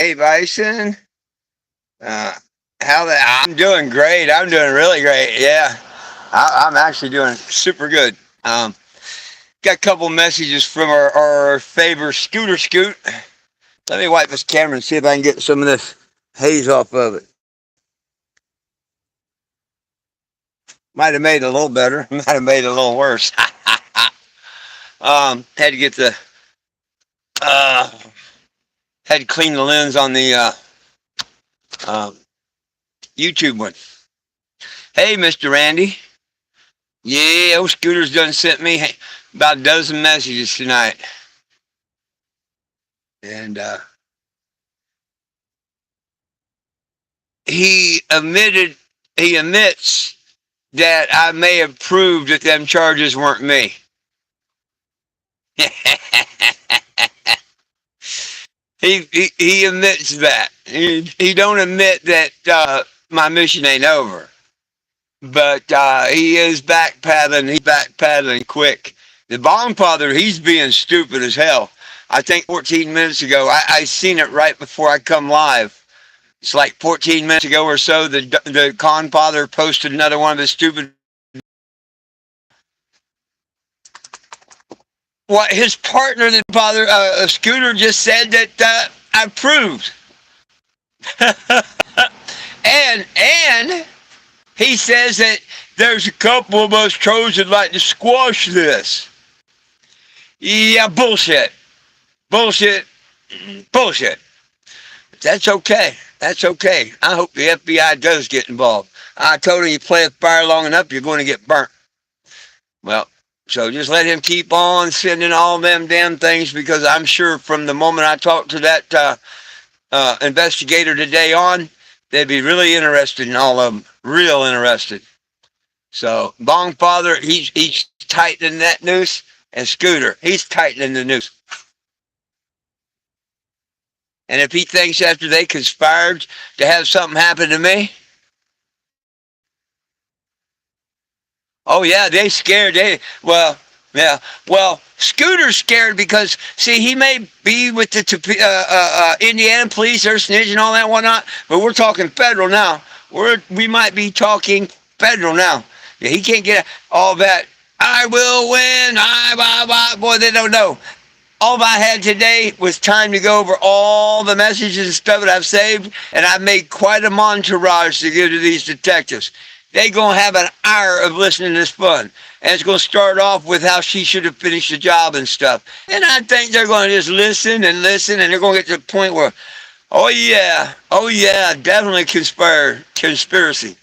Hey, Bison. Uh, I'm doing great. I'm doing really great. Yeah, I'm actually doing super good. Um, got a couple messages from our favor Scooter Scoot. Let me wipe this camera and see if I can get some of this haze off of it. Might have made it a little better. Might have made it a little worse. Had to get the uh, had to clean the lens on the um YouTube one. Hey, Mr. Randy. Yeah, old Scooter's done sent me about a dozen messages tonight. And he admitted, he admits that I may have proved that them charges weren't me. he admits that. He don't admit that my mission ain't over. But he is backpedaling. He's backpedaling quick. The bomb father, he's being stupid as hell. I think 14 minutes ago, I seen it right before I come live. It's like 14 minutes ago or so. The con father posted another one of his stupid. What his partner, the father, Scooter, just said that I proved. and he says that there's a couple of us trolls that like to squash this. Yeah, bullshit. Bullshit. Bullshit. That's okay. That's okay. I hope the FBI does get involved. I told him you play with fire long enough, you're going to get burnt. Well, so just let him keep on sending all them damn things, because I'm sure from the moment I talked to that investigator today on, they'd be really interested in all of them. Real interested. So Bong Father, he's tightening that noose, and Scooter, he's tightening the noose. And if he thinks after they conspired to have something happen to me, oh yeah, they scared. Yeah. Well, Scooter's scared because see, he may be with the Indiana police, they're snitching and all that and whatnot, but we're talking federal now. We might be talking federal now. Yeah, he can't get all that. I will win. Boy, they don't know. All I had today was time to go over all the messages and stuff that I've saved, and I've made quite a montage to give to these detectives. They gonna have an hour of listening to this fun, and it's gonna start off with how she should have finished the job and stuff. And I think they're gonna just listen and listen, and they're gonna get to the point where, oh yeah, definitely conspiracy.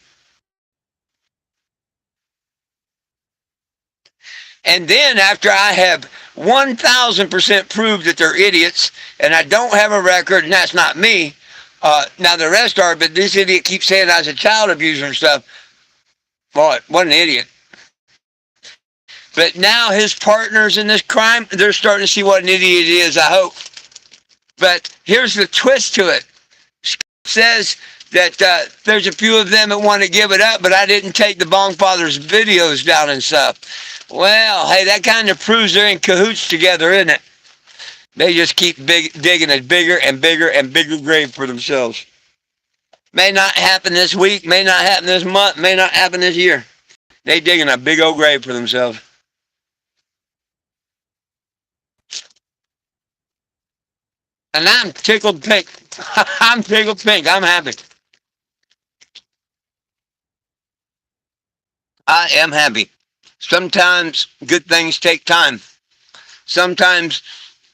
And then after I have 1,000% proved that they're idiots, and I don't have a record, and that's not me. Now the rest are, but this idiot keeps saying I was a child abuser and stuff. Boy, what an idiot. But now his partners in this crime, they're starting to see what an idiot he is, I hope. But here's the twist to it. Says that there's a few of them that want to give it up, but I didn't take the Bong Father's videos down and stuff. Well, hey, that kind of proves they're in cahoots together, isn't it? They just keep digging a bigger and bigger and bigger grave for themselves. May not happen this week, may not happen this month, may not happen this year. They digging a big old grave for themselves. And I'm tickled pink. I'm tickled pink. I'm happy. I am happy. Sometimes good things take time. Sometimes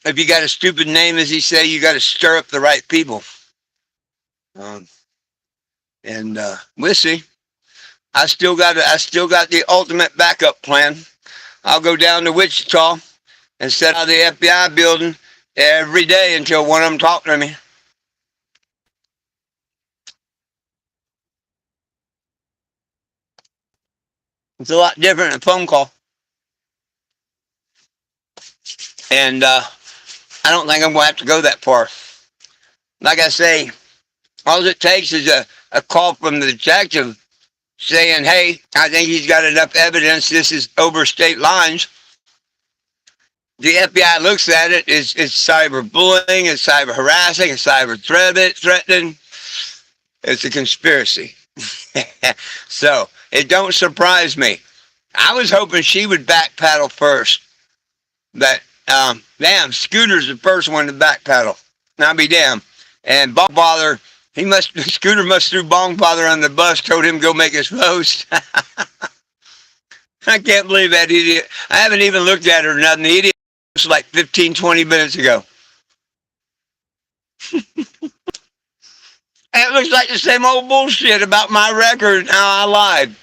if you got a stupid name, as he say, you got to stir up the right people. Um, and we'll see. I still got the ultimate backup plan. I'll go down to Wichita and set out the FBI building every day until one of them talk to me. It's a lot different than a phone call. And I don't think I'm going to have to go that far. Like I say, all it takes is a call from the detective saying, hey, I think he's got enough evidence. This is over state lines. The FBI looks at it. It's cyberbullying, it's cyber harassing, it's cyber threatening. It's a conspiracy. So it don't surprise me. I was hoping she would backpedal first. But damn, Scooter's the first one to backpedal. I'll be damned. And Bongfather, Scooter must threw Bongfather on the bus, told him to go make his post. I can't believe that idiot. I haven't even looked at her or nothing. The idiot was like 15, 20 minutes ago. It looks like the same old bullshit about my record and how I lied.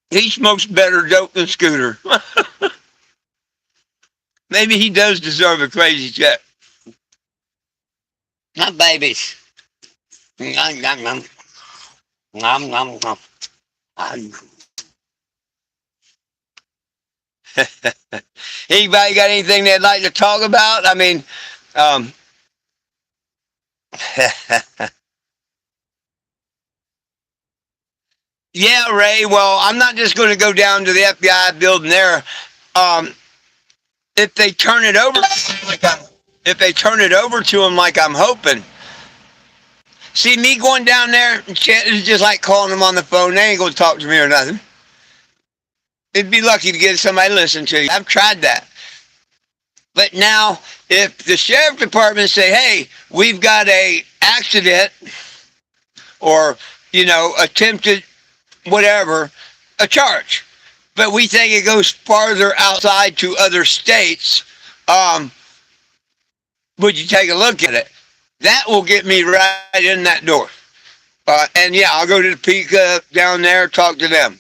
He smokes better dope than Scooter. Maybe he does deserve a crazy check. My babies. Nom, nom, nom. Nom, nom, nom. Anybody got anything they'd like to talk about? I mean, yeah, Ray. Well, I'm not just going to go down to the FBI building there. Um, if they turn it over, if they turn it over to them like I'm hoping. See, me going down there, it's just like calling them on the phone. They ain't going to talk to me or nothing. It'd be lucky to get somebody to listen to you. I've tried that. But now, if the sheriff department say, hey, we've got a accident or, attempted whatever, a charge, but we think it goes farther outside to other states, would you take a look at it? That will get me right in that door. And yeah, I'll go to Topeka down there, talk to them.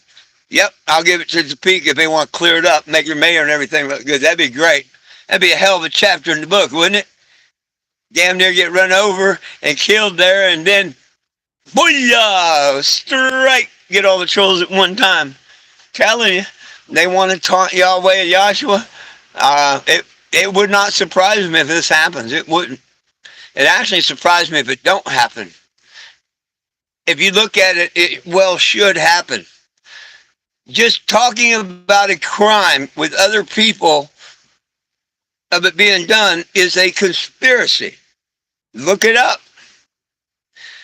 Yep, I'll give it to Topeka if they want to clear it up, make your mayor and everything look good. That'd be great. That'd be a hell of a chapter in the book, wouldn't it? Damn near get run over and killed there, and then, booyah, strike, get all the trolls at one time. Telling you, they want to taunt Yahweh and Joshua. It would not surprise me if this happens. It wouldn't. It actually surprised me if it don't happen. If you look at it, it well should happen. Just talking about a crime with other people of it being done is a conspiracy. Look it up.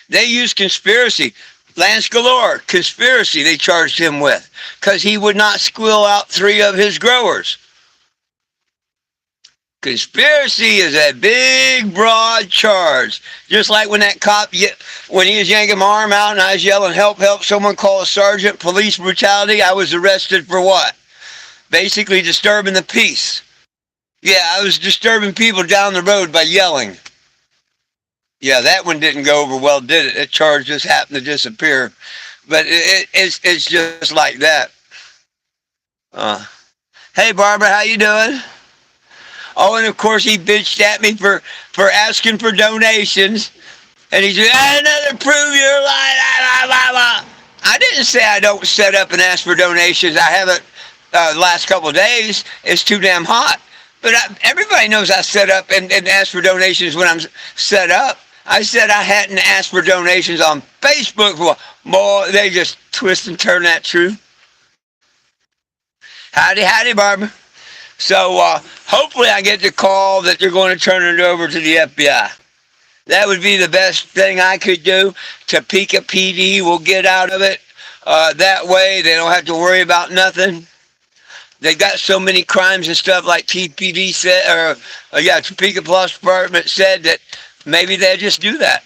They use conspiracy. Lance Galore, conspiracy they charged him with because he would not squill out 3 of his growers. Conspiracy is a big, broad charge. Just like when that cop, when he was yanking my arm out and I was yelling, help, help, someone call a sergeant, police brutality, I was arrested for what? Basically disturbing the peace. Yeah, I was disturbing people down the road by yelling. Yeah, that one didn't go over well, did it? That charge just happened to disappear. But it's just like that. Hey, Barbara, how you doing? Oh, and of course he bitched at me for asking for donations. And he said, another prove you're lying. I didn't say I don't set up and ask for donations. I haven't the last couple of days. It's too damn hot. But everybody knows I set up and ask for donations when I'm set up. I said I hadn't asked for donations on Facebook for boy, they just twist and turn that true. Howdy, Barbara. So hopefully I get the call that they're going to turn it over to the FBI. That would be the best thing I could do. Topeka PD will get out of it. That way they don't have to worry about nothing. They got so many crimes and stuff like TPD said, Topeka Police Department said that maybe they'll just do that.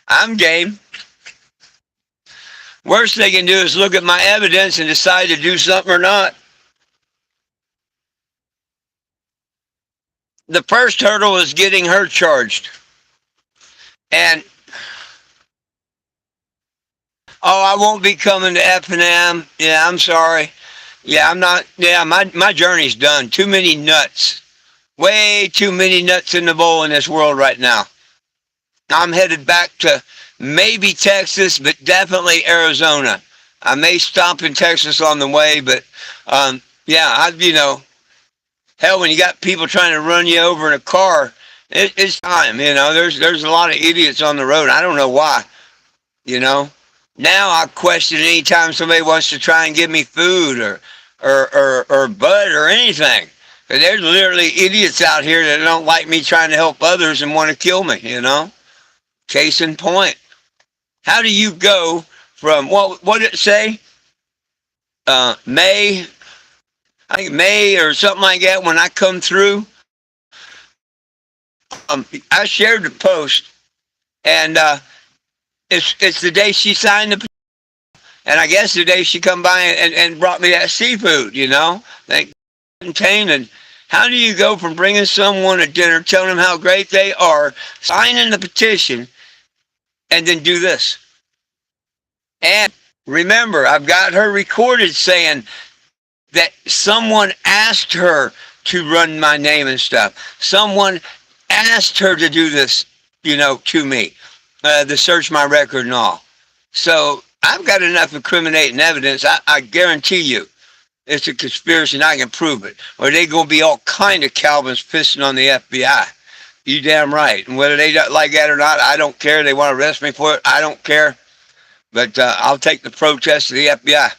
I'm game. Worst they can do is look at my evidence and decide to do something or not. The first hurdle is getting her charged. And, I won't be coming to F&M. Yeah, I'm sorry. Yeah, I'm not. Yeah, my journey's done. Too many nuts. Way too many nuts in the bowl in this world right now. I'm headed back to maybe Texas, but definitely Arizona. I may stop in Texas on the way, but hell, when you got people trying to run you over in a car, it's time. There's a lot of idiots on the road. I don't know why. Now I question anytime somebody wants to try and give me food or bud or anything. There's literally idiots out here that don't like me trying to help others and want to kill me, you know? Case in point. How do you go from, what did it say? May, I think May or something like that, when I come through, I shared the post, and it's the day she signed the, and I guess the day she come by and brought me that seafood, you know? Thank and how do you go from bringing someone a dinner, telling them how great they are, signing the petition, and then do this? And remember, I've got her recorded saying that someone asked her to run my name and stuff. Someone asked her to do this, you know, to me, to search my record and all. So I've got enough incriminating evidence. I guarantee you it's a conspiracy and I can prove it. Or they going to be all kind of Calvins pissing on the FBI. You damn right. And whether they like that or not, I don't care. They want to arrest me for it. I don't care. But I'll take the protest to the FBI.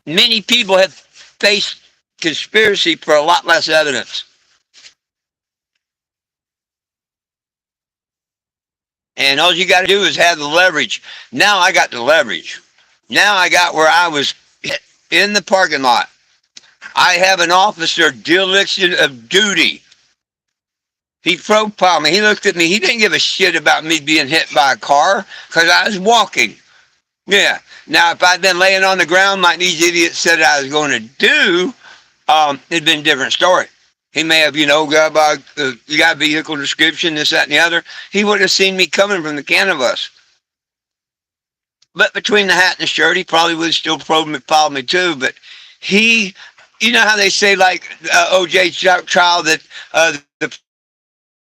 Many people have faced conspiracy for a lot less evidence. And all you got to do is have the leverage. Now I got the leverage. Now I got where I was in the parking lot. I have an officer dereliction of duty. He profiled me. He looked at me. He didn't give a shit about me being hit by a car because I was walking. Yeah. Now, if I'd been laying on the ground like these idiots said I was going to do, it'd been a different story. He may have, you know, got a vehicle description, this, that, and the other. He wouldn't have seen me coming from the cannabis. But between the hat and the shirt, he probably would have still followed me too. But he, you know how they say, like O.J. trial, that the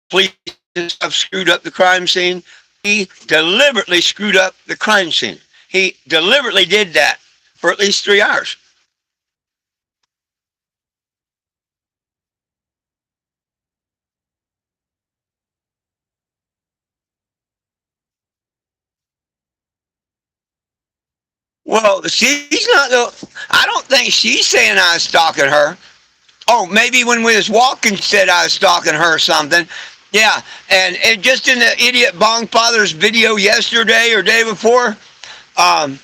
police and stuff screwed up the crime scene? He deliberately screwed up the crime scene. He deliberately did that for at least 3 hours. Well, she's not. I don't think she's saying I was stalking her. Oh, maybe when we was walking, said I was stalking her or something. Yeah, and just in the idiot Bong Father's video yesterday or day before, um,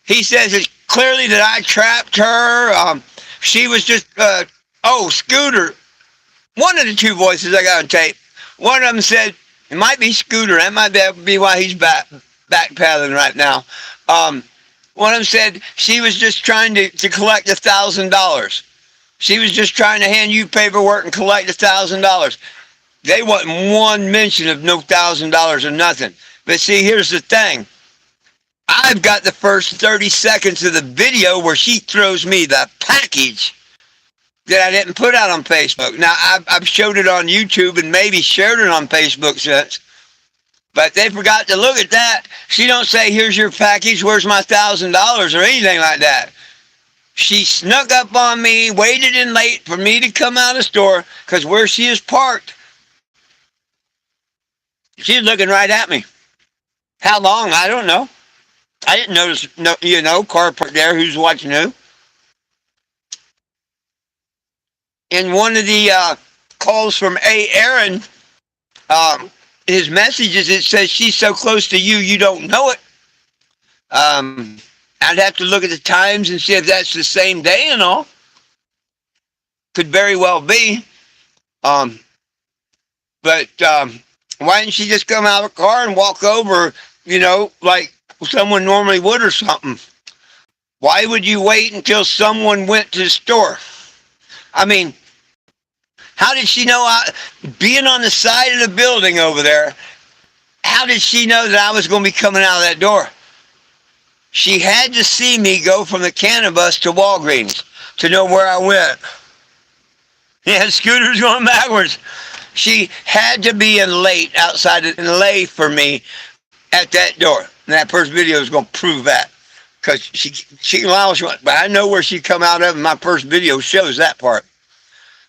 he says it's clearly that I trapped her. She was just, Scooter. One of the two voices I got on tape. One of them said, it might be Scooter. That might be why he's backpedaling right now. One of them said she was just trying to collect $1,000. She was just trying to hand you paperwork and collect $1,000. They wasn't one mention of no $1,000 or nothing. But see, here's the thing. I've got the first 30 seconds of the video where she throws me the package that I didn't put out on Facebook. Now, I've showed it on YouTube and maybe shared it on Facebook since. But they forgot to look at that. She don't say, here's your package, where's my $1,000 or anything like that. She snuck up on me, waited in late for me to come out of the store, because where she is parked, she's looking right at me. How long? I don't know. I didn't notice, car parked there, who's watching who. In one of the calls from Aaron, his messages, it says she's so close to you, you don't know it. I'd have to look at the times and see if that's the same day and all. Could very well be. But why didn't she just come out of the car and walk over, like someone normally would or something? Why would you wait until someone went to the store? I mean, how did she know, being on the side of the building over there, how did she know that I was going to be coming out of that door? She had to see me go from the cannabis to Walgreens to know where I went. Yeah, Scooter's going backwards. She had to be in late outside and lay for me at that door. And that first video is going to prove that. Because she can lie, but I know where she come out of, and my first video shows that part.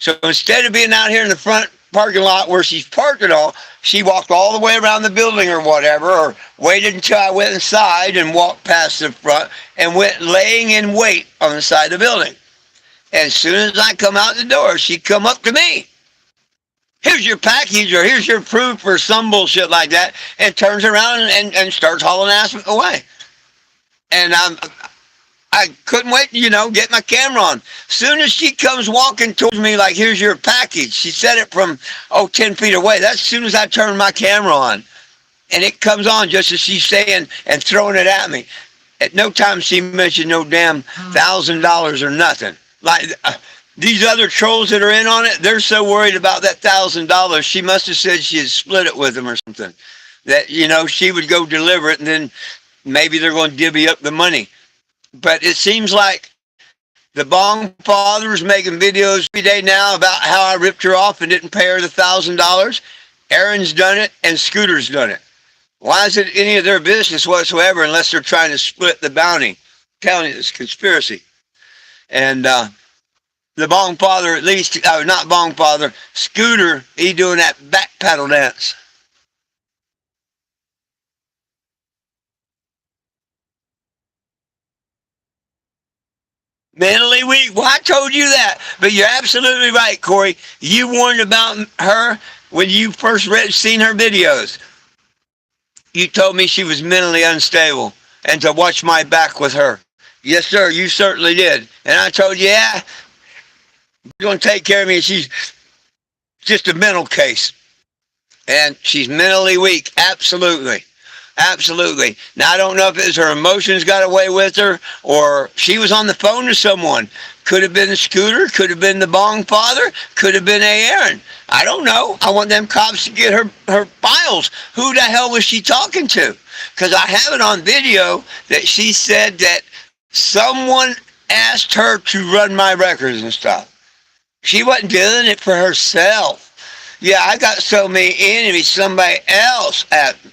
So instead of being out here in the front parking lot where she's parked it all. She walked all the way around the building or whatever, or waited until I went inside and walked past the front and went laying in wait on the side of the building. And as soon as I come out the door, she come up to me. Here's your package, or here's your proof, or some bullshit like that, and turns around and starts hauling ass away. And I couldn't wait to, get my camera on. Soon as she comes walking towards me like, here's your package, she said it from, 10 feet away. That's as soon as I turn my camera on. And it comes on just as she's saying and throwing it at me. At no time she mentioned no damn $1,000 or nothing. Like, these other trolls that are in on it, they're so worried about that $1,000. She must have said she had split it with them or something. That, she would go deliver it, and then maybe they're going to divvy up the money. But it seems like the Bong father is making videos every day now about how I ripped her off and didn't pay her the $1,000. Aaron's done it, and Scooter's done it. Why is it any of their business whatsoever unless they're trying to split the bounty? I'm telling you, it's conspiracy. And the Bong father, at least, not Bong father, Scooter, he doing that back paddle dance. Mentally weak. Well, I told you that. But you're absolutely right, Corey. You warned about her when you first seen her videos. You told me she was mentally unstable and to watch my back with her. Yes, sir, you certainly did. And I told you, yeah, you're going to take care of me. She's just a mental case. And she's mentally weak. Absolutely. Absolutely. Now, I don't know if it was her emotions got away with her or she was on the phone to someone. Could have been the Scooter, could have been the Bong father, could have been Aaron. I don't know. I want them cops to get her files. Who the hell was she talking to? Because I have it on video that she said that someone asked her to run my records and stuff. She wasn't doing it for herself. Yeah, I got so many enemies, somebody else at me.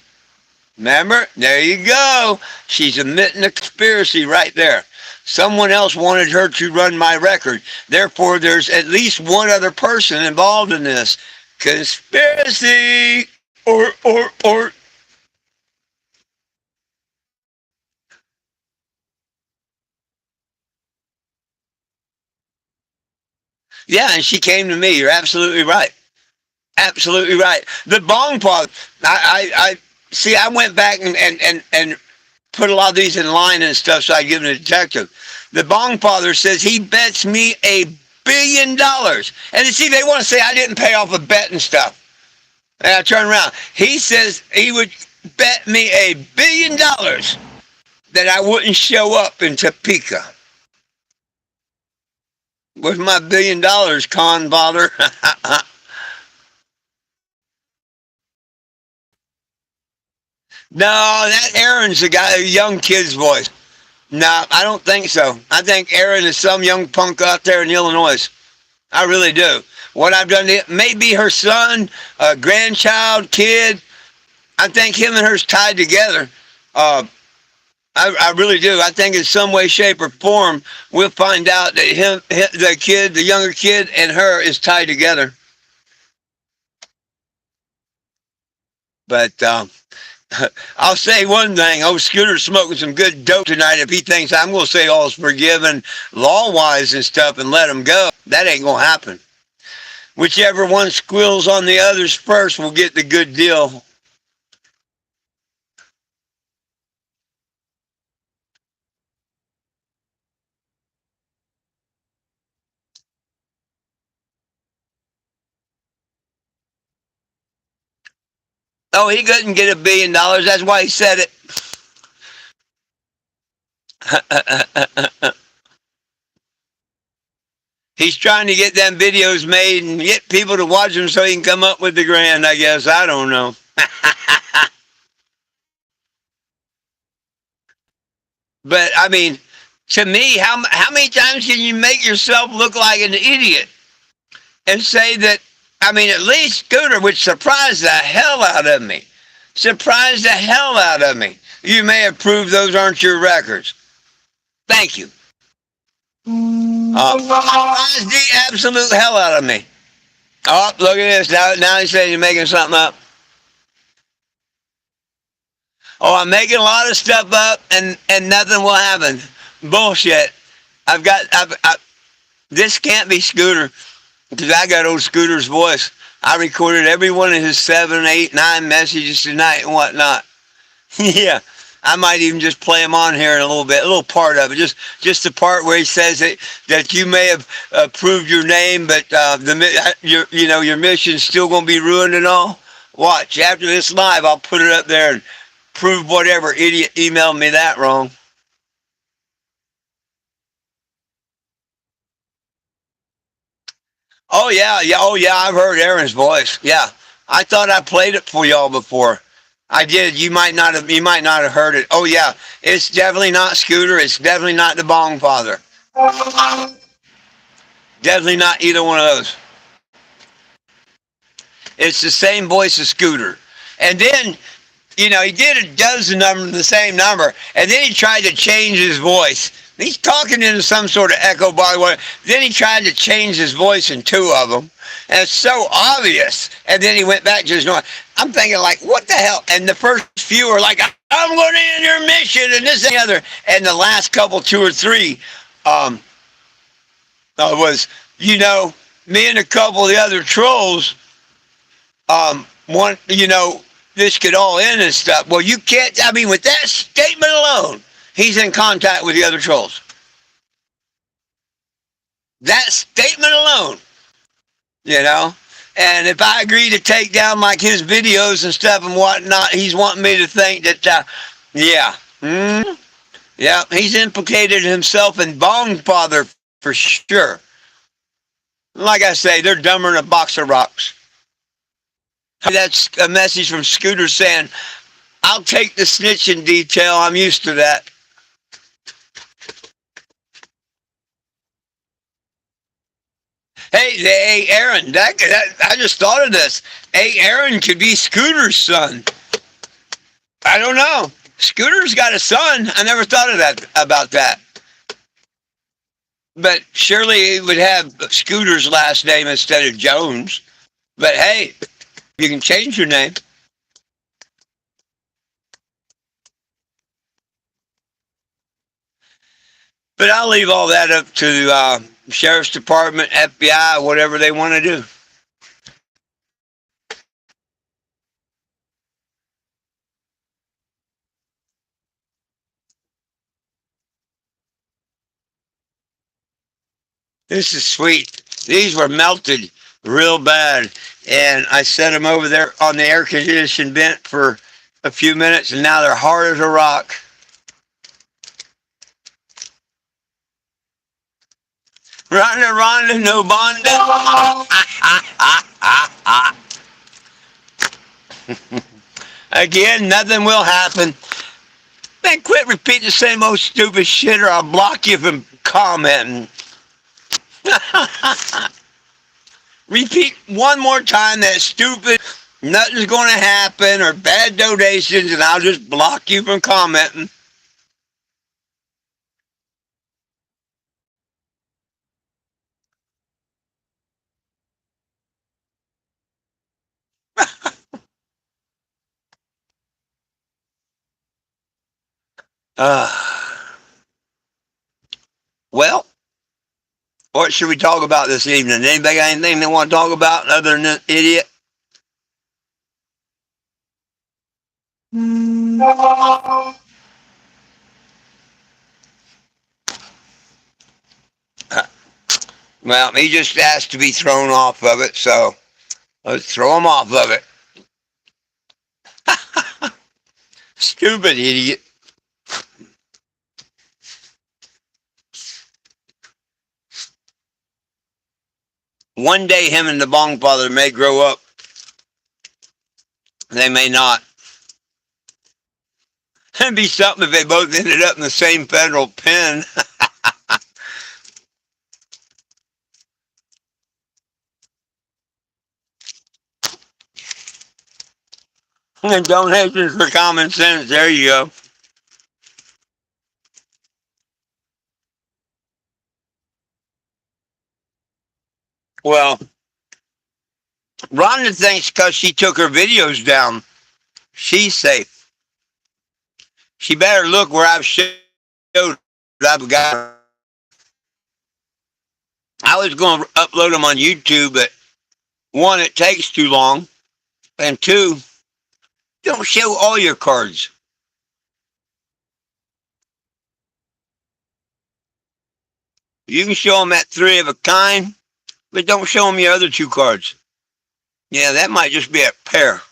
Remember? There you go. She's admitting a conspiracy right there. Someone else wanted her to run my record. Therefore, there's at least one other person involved in this. Conspiracy! Or. Yeah, and she came to me. You're absolutely right. Absolutely right. The Bong part, I see, I went back and put a lot of these in line and stuff so I give them to the detective. The Bong father says he bets me $1 billion. And you see, they want to say I didn't pay off a bet and stuff. And I turn around. He says he would bet me $1 billion that I wouldn't show up in Topeka. Where's my $1 billion, con father? No, that Aaron's the guy, a young kid's voice. No, I don't think so. I think Aaron is some young punk out there in Illinois. I really do. What I've done, maybe her son, grandchild, kid. I think him and her's tied together. I really do. I think in some way, shape, or form, we'll find out that the kid, the younger kid, and her is tied together. But I'll say one thing. Scooter's smoking some good dope tonight. If he thinks I'm going to say all's forgiven law-wise and stuff and let him go, that ain't going to happen. Whichever one squeals on the others first will get the good deal. Oh, he couldn't get $1 billion. That's why he said it. He's trying to get them videos made and get people to watch them so he can come up with the grand, I guess. I don't know. But, I mean, to me, how many times can you make yourself look like an idiot and say that, I mean, at least Scooter would surprise the hell out of me. Surprise the hell out of me. You may have proved those aren't your records. Thank you. Surprise the absolute hell out of me. Oh, look at this. Now he's saying you're making something up. Oh, I'm making a lot of stuff up, and nothing will happen. Bullshit. This can't be Scooter, because I got old Scooter's voice. I recorded every one of his 7, 8, 9 messages tonight and whatnot. Yeah, I might even just play him on here in a little bit, a little part of it, just the part where he says that you may have proved your name, but your mission's still going to be ruined and all. Watch, after this live, I'll put it up there and prove whatever idiot emailed me that wrong. Oh yeah, yeah, oh yeah, I've heard Aaron's voice. Yeah, I thought I played it for y'all before. I did. You might not have heard it. Oh yeah, it's definitely not Scooter. It's definitely not the Bong Father. Definitely not either one of those. It's the same voice as Scooter. And then, he does the number, the same number, and then he tried to change his voice. He's talking into some sort of echo body. Then he tried to change his voice in two of them, and it's so obvious. And then he went back to his normal. I'm thinking, like, what the hell? And the first few are like, I'm going to end your mission, and this and the other. And the last couple, two or three, um, was, me and a couple of the other trolls, one, this could all end and stuff. Well, you can't, I mean, with that statement alone, he's in contact with the other trolls. That statement alone, you know? And if I agree to take down like his videos and stuff and whatnot, he's wanting me to think that, yeah, yeah, he's implicated himself in Bong Father for sure. Like I say, they're dumber than a box of rocks. That's a message from Scooter saying, I'll take the snitching detail. I'm used to that. Hey, Aaron, I just thought of this. Hey, Aaron could be Scooter's son. I don't know. Scooter's got a son. I never thought of that about that. But surely he would have Scooter's last name instead of Jones. But hey, you can change your name. But I'll leave all that up to Sheriff's Department, FBI, whatever they want to do. This is sweet. These were melted real bad. And I set them over there on the air conditioned vent for a few minutes, and now they're hard as a rock. Ronda, Ronda, no bonda. Again, nothing will happen. Man, quit repeating the same old stupid shit or I'll block you from commenting. Repeat one more time that stupid, nothing's going to happen or bad donations and I'll just block you from commenting. Uh, well, what should we talk about this evening? Anybody got anything they want to talk about other than this idiot? Well, he just asked to be thrown off of it, so let's throw him off of it. Stupid idiot. One day him and the Bong Father may grow up. They may not. It'd be something if they both ended up in the same federal pen. And donations for common sense. There you go. Well, Rhonda thinks because she took her videos down, she's safe. She better look where I've showed I've got her. I was going to upload them on YouTube, but one, it takes too long, and two, don't show all your cards. You can show them at 3 of a kind, but don't show them your other 2 cards. Yeah, that might just be a pair.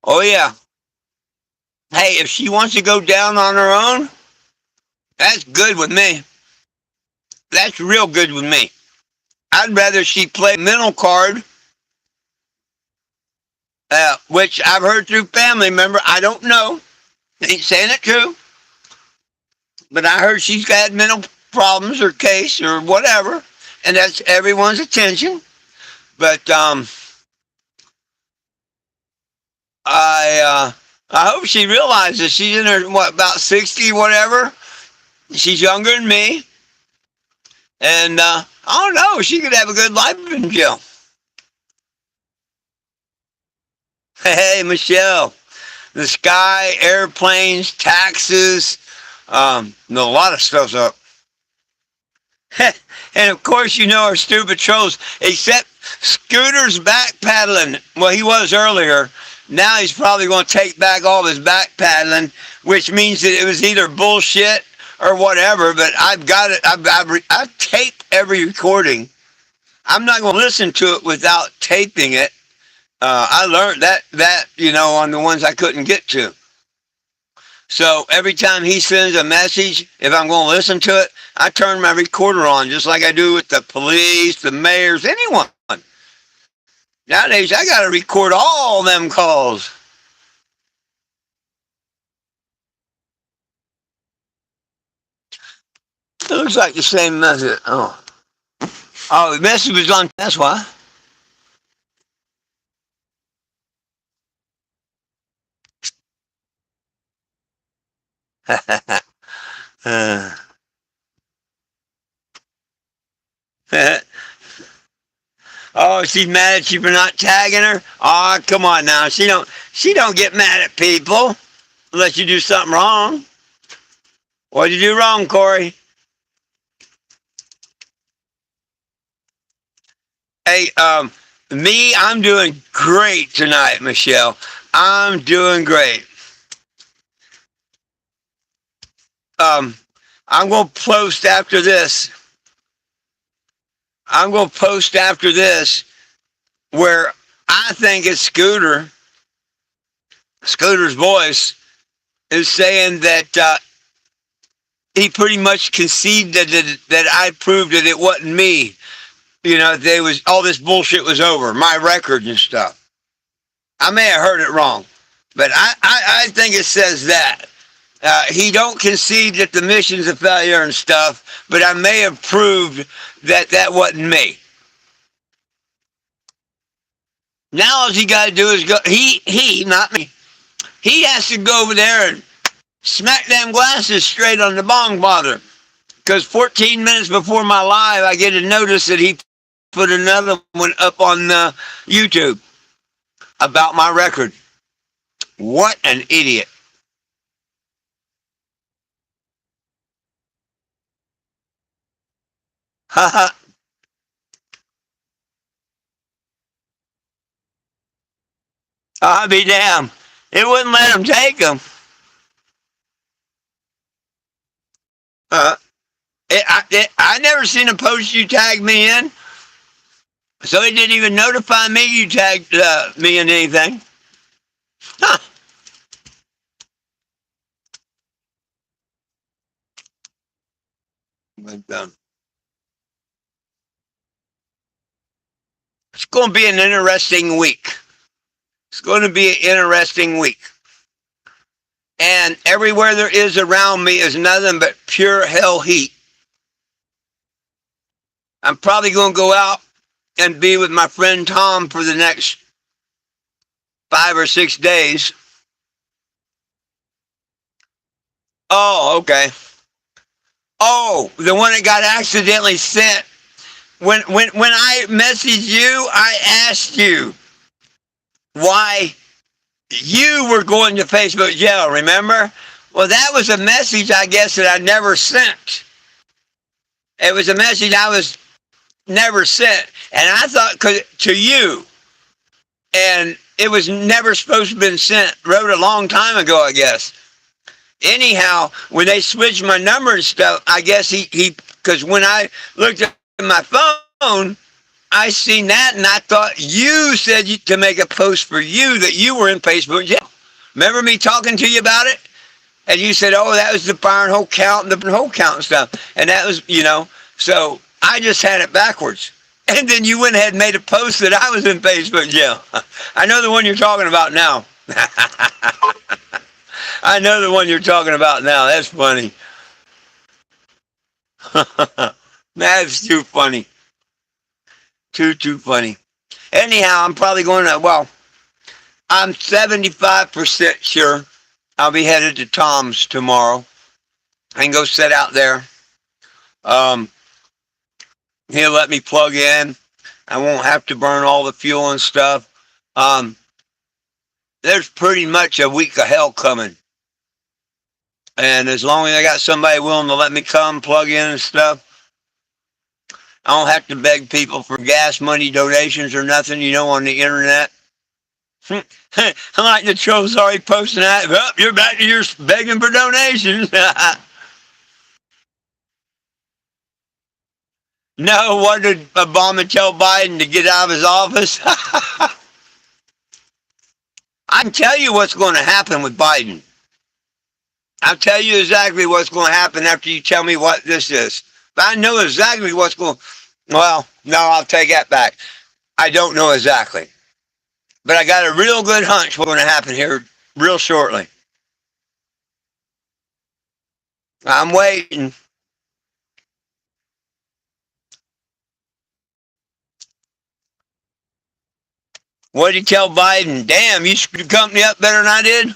Oh, yeah. Hey, if she wants to go down on her own, that's good with me. That's real good with me. I'd rather she play mental card, which I've heard through family member. I don't know. Ain't saying it true. But I heard she's got mental problems or case or whatever. And that's everyone's attention. But I hope she realizes she's in her, about 60, whatever. She's younger than me. And I don't know, she could have a good life in jail. Hey, Michelle. The sky, airplanes, taxes, a lot of stuff's up. And of course, you know our stupid trolls, except Scooter's back paddling. Well, he was earlier. Now he's probably going to take back all of his back paddling, which means that it was either bullshit or whatever. But I've got it. I've taped every recording. I'm not going to listen to it without taping it. I learned that on the ones I couldn't get to. So every time he sends a message, if I'm going to listen to it, I turn my recorder on, just like I do with the police, the mayors, anyone. Nowadays, I got to record all them calls. It looks like the same message. Oh, the message was on. That's why. Oh, she's mad at you for not tagging her? Oh, come on now. She don't get mad at people unless you do something wrong. What did you do wrong, Corey? Hey, I'm doing great tonight, Michelle. I'm doing great. I'm gonna post after this. I'm gonna post after this where I think it's Scooter's voice is saying that he pretty much conceded that I proved that it wasn't me. They was all this bullshit was over, my record and stuff. I may have heard it wrong, but I think it says that. He don't concede that the mission's a failure and stuff, but I may have proved that wasn't me. Now all he got to do is go. Not me. He has to go over there and smack them glasses straight on the bong bother. Because 14 minutes before my live, I get a notice that he put another one up on YouTube about my record. What an idiot. Haha. I'll be damned. It wouldn't let him take them. I never seen a post you tagged me in, so it didn't even notify me you tagged me in anything. Huh. But, it's going to be an interesting week. It's going to be an interesting week. And everywhere there is around me is nothing but pure hell heat. I'm probably going to go out and be with my friend Tom for the next 5 or 6 days. Oh, okay. Oh, the one that got accidentally sent. When I messaged you, I asked you why you were going to Facebook jail, remember? Well, that was a message, I guess, that I never sent. It was a message I was never sent. And I thought, to you, and it was never supposed to have been sent. Wrote a long time ago, I guess. Anyhow, when they switched my number and stuff, I guess because when I looked at my phone, I seen that and I thought you said to make a post for you that you were in Facebook jail. Remember me talking to you about it? And you said, oh, that was the fire and hole count and the hole count and stuff. And that was, so I just had it backwards. And then you went ahead and made a post that I was in Facebook jail. I know the one you're talking about now. I know the one you're talking about now. That's funny. That's too funny. Too funny. Anyhow, I'm probably going to, I'm 75% sure I'll be headed to Tom's tomorrow. I can go sit out there. He'll let me plug in. I won't have to burn all the fuel and stuff. There's pretty much a week of hell coming. And as long as I got somebody willing to let me come plug in and stuff, I don't have to beg people for gas money donations or nothing, on the internet. I like the trolls already posting that. Well, you're back to your begging for donations. No, what did Obama tell Biden to get out of his office? I can tell you what's going to happen with Biden. I'll tell you exactly what's going to happen after you tell me what this is. But I know exactly what's going. Well, no, I'll take that back. I don't know exactly. But I got a real good hunch what's going to happen here real shortly. I'm waiting. What did you tell Biden? Damn, you screwed the company up better than I did?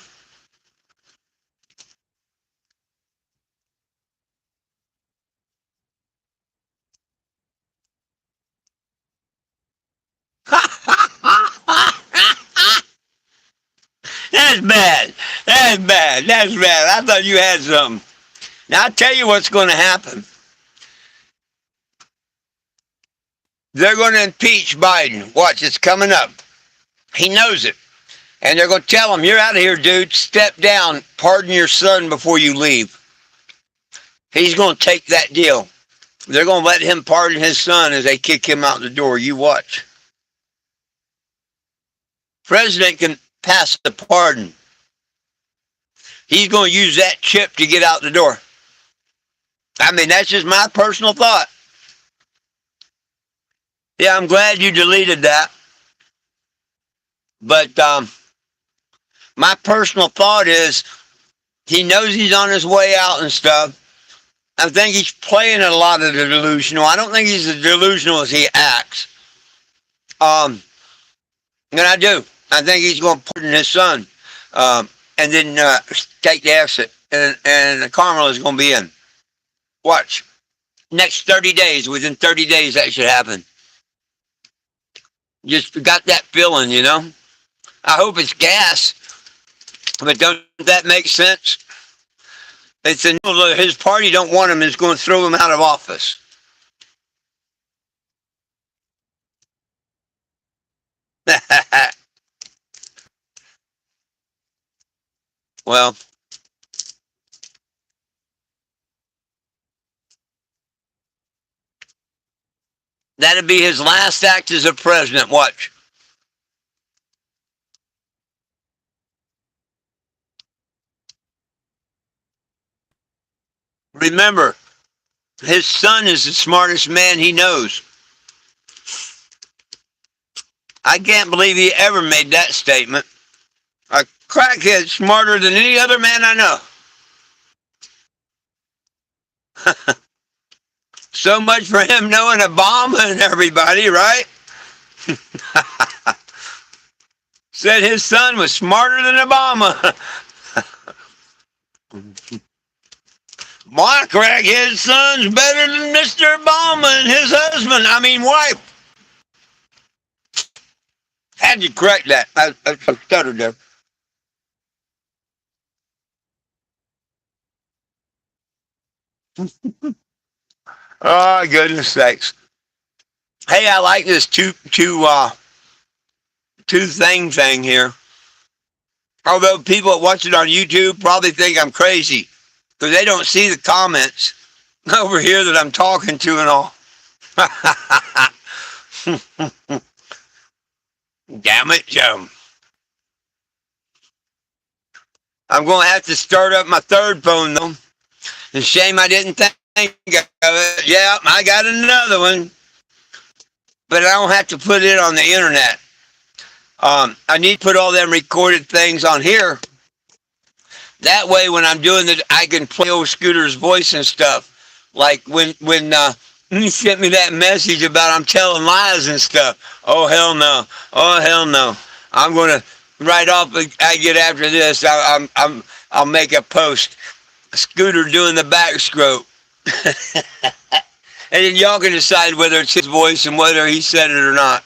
That's bad. That's bad. That's bad. I thought you had something. Now, I'll tell you what's going to happen. They're going to impeach Biden. Watch, it's coming up. He knows it. And they're going to tell him, you're out of here, dude. Step down. Pardon your son before you leave. He's going to take that deal. They're going to let him pardon his son as they kick him out the door. You watch. President can pass the pardon. He's going to use that chip to get out the door. I mean, that's just my personal thought. Yeah, I'm glad you deleted that. But my personal thought is he knows he's on his way out and stuff. I think he's playing a lot of the delusional. I don't think he's as delusional as he acts. And I do. I think he's going to pardon his son. And then take the exit. And Carmel is going to be in. Watch. Next 30 days. Within 30 days, that should happen. Just got that feeling, I hope it's gas. But don't that make sense? It's his party don't want him. Is going to throw him out of office. Well, that'd be his last act as a president. Watch. Remember, his son is the smartest man he knows. I can't believe he ever made that statement. A crackhead smarter than any other man I know. So much for him knowing Obama and everybody, right? said his son was smarter than Obama. Mark Craig, his son's better than Mr. Obama and his husband. I mean, wife. How'd you correct that? I stuttered there. Oh, goodness sakes. Hey, I like this two thing here. Although people that watch it on YouTube probably think I'm crazy because they don't see the comments over here that I'm talking to and all. Damn it, Joe. I'm going to have to start up my third phone, though. It's a shame I didn't think of it. Yeah, I got another one. But I don't have to put it on the internet. I need to put all them recorded things on here. That way, when I'm doing it, I can play old Scooter's voice and stuff. Like when he sent me that message about I'm telling lies and stuff. Oh, hell no. Oh, hell no. I'm going to, right off I get after this, I'll make a post. Scooter doing the backstroke. And then y'all can decide whether it's his voice and whether he said it or not.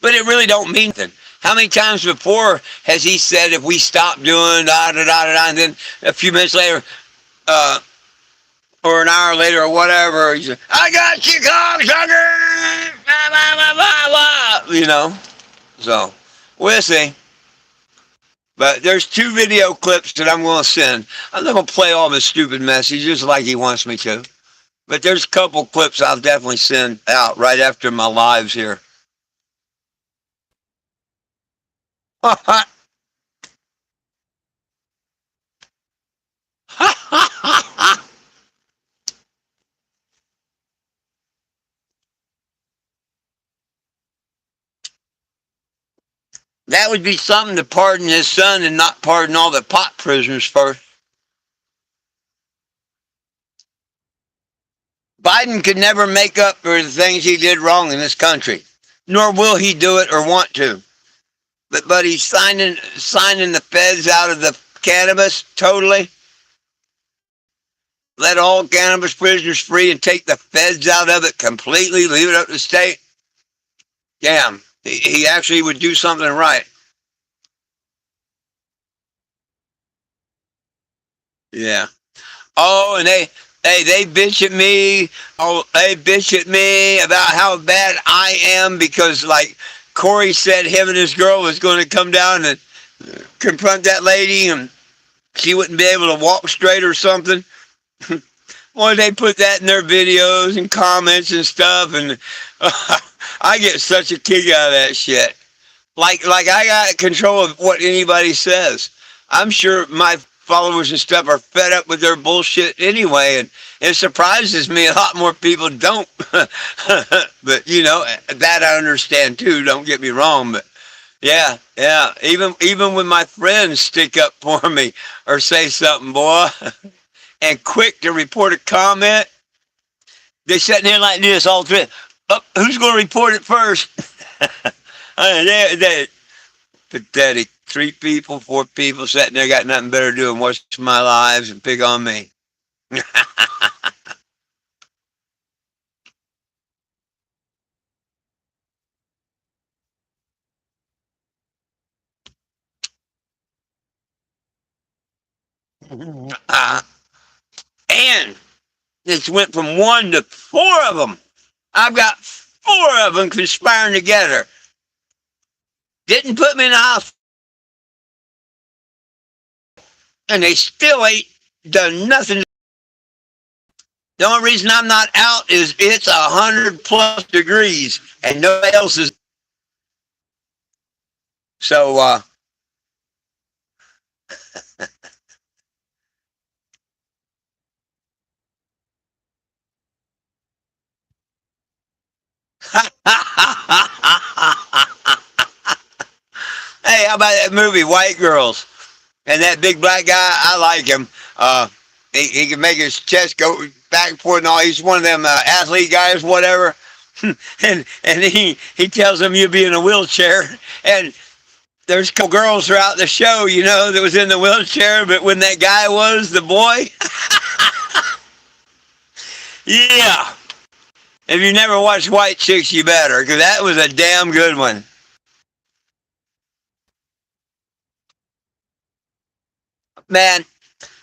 But it really don't mean anything. How many times before has he said if we stop doing da da da da da, and then a few minutes later, or an hour later or whatever, he said, I got you, cocksucker! Blah, blah, blah, blah, blah. You know? So, we'll see. But there's 2 video clips that I'm going to send. I'm not going to play all the stupid messages like he wants me to. But there's a couple clips I'll definitely send out right after my lives here. That would be something to pardon his son and not pardon all the pot prisoners first. Biden could never make up for the things he did wrong in this country, nor will he do it or want to. But he's signing the feds out of the cannabis totally. Let all cannabis prisoners free and take the feds out of it completely. Leave it up to the state. Damn, he actually would do something right. Yeah. Oh, and they bitch at me. Oh, they bitch at me about how bad I am because, like, Corey said him and his girl was going to come down and confront that lady and she wouldn't be able to walk straight or something. Well, they put that in their videos and comments and stuff, and I get such a kick out of that shit. Like I got control of what anybody says. I'm sure my followers and stuff are fed up with their bullshit anyway, and it surprises me a lot more people don't. But you know, that I understand too, don't get me wrong, but yeah, even when my friends stick up for me or say something, boy, and quick to report a comment, they sitting there like this all three. Oh, who's going to report it first? They're pathetic. 3 people, 4 people sitting there got nothing better to do than watch my lives and pick on me. And this went from 1 to 4 of them. I've got 4 of them conspiring together. Didn't put me in the house. And they still ain't done nothing. The only reason I'm not out is it's 100+ degrees and nobody else is. So, hey, how about that movie, White Girls? And that big black guy, I like him. He can make his chest go back and forth and all. He's one of them athlete guys, whatever. and he tells him you'll be in a wheelchair. And there's a couple girls throughout the show, that was in the wheelchair, but when that guy was the boy, yeah. If you never watched White Chicks, you better, because that was a damn good one. Man,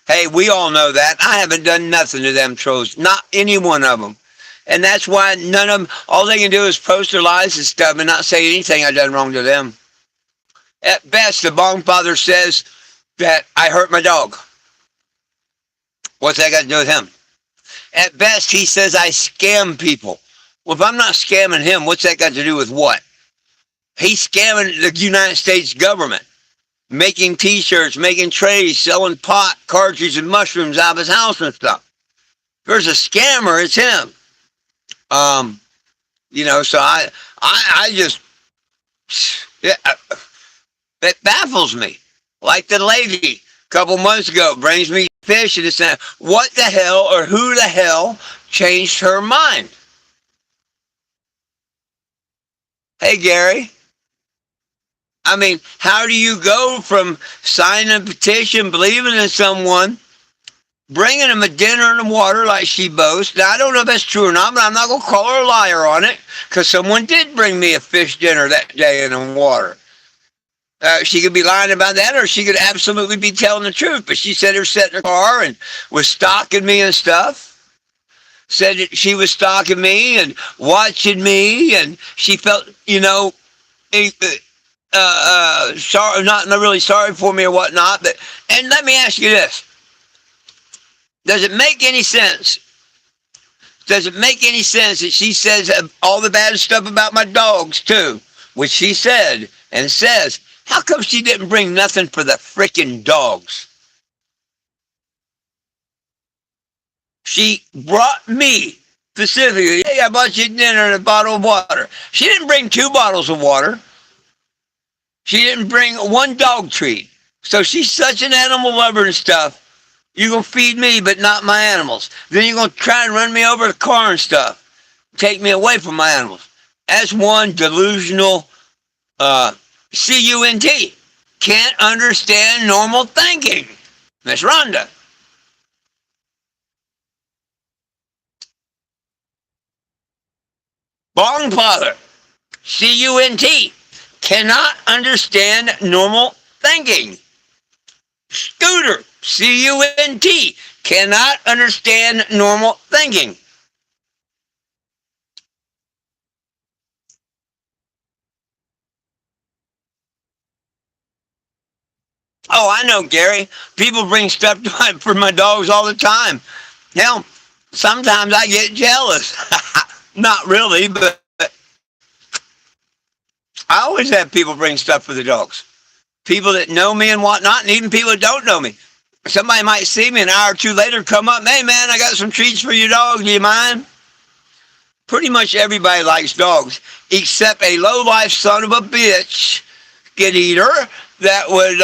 hey, we all know that. I haven't done nothing to them trolls, not any one of them. And that's why none of them, all they can do is post their lies and stuff and not say anything I done wrong to them. At best, the Bong Father says that I hurt my dog. What's that got to do with him? At best, he says I scam people. Well, if I'm not scamming him, what's that got to do with what? He's scamming the United States government, making T-shirts, making trays, selling pot, cartridges, and mushrooms out of his house and stuff. If there's a scammer, it's him. So I just, yeah, it baffles me. Like the lady a couple months ago brings me fish and it's saying, what the hell or who the hell changed her mind? Hey, Gary. I mean, how do you go from signing a petition, believing in someone, bringing them a dinner and a water like she boasts? Now, I don't know if that's true or not, but I'm not going to call her a liar on it, because someone did bring me a fish dinner that day and a water. She could be lying about that, or she could absolutely be telling the truth. But she said her sat in her car and was stalking me and stuff. Said that she was stalking me and watching me, and she felt, sorry, not really sorry for me or whatnot. But and let me ask you this: does it make any sense? Does it make any sense that she says all the bad stuff about my dogs too, which she said and says? How come she didn't bring nothing for the freaking dogs? She brought me specifically, hey, I bought you dinner and a bottle of water. She didn't bring 2 bottles of water. She didn't bring 1 dog treat. So she's such an animal lover and stuff. You're going to feed me, but not my animals. Then you're going to try and run me over the car and stuff. Take me away from my animals. That's one delusional CUNT. Can't understand normal thinking. Miss Rhonda. Bong Father. CUNT. Cannot understand normal thinking. Scooter. CUNT. Cannot understand normal thinking. Oh, I know, Gary. People bring stuff for my dogs all the time. Now, sometimes I get jealous. Not really, but I always have people bring stuff for the dogs. People that know me and whatnot, and even people that don't know me. Somebody might see me an hour or two later, come up, hey man, I got some treats for your dog, do you mind? Pretty much everybody likes dogs, except a low-life son of a bitch, get eater, that would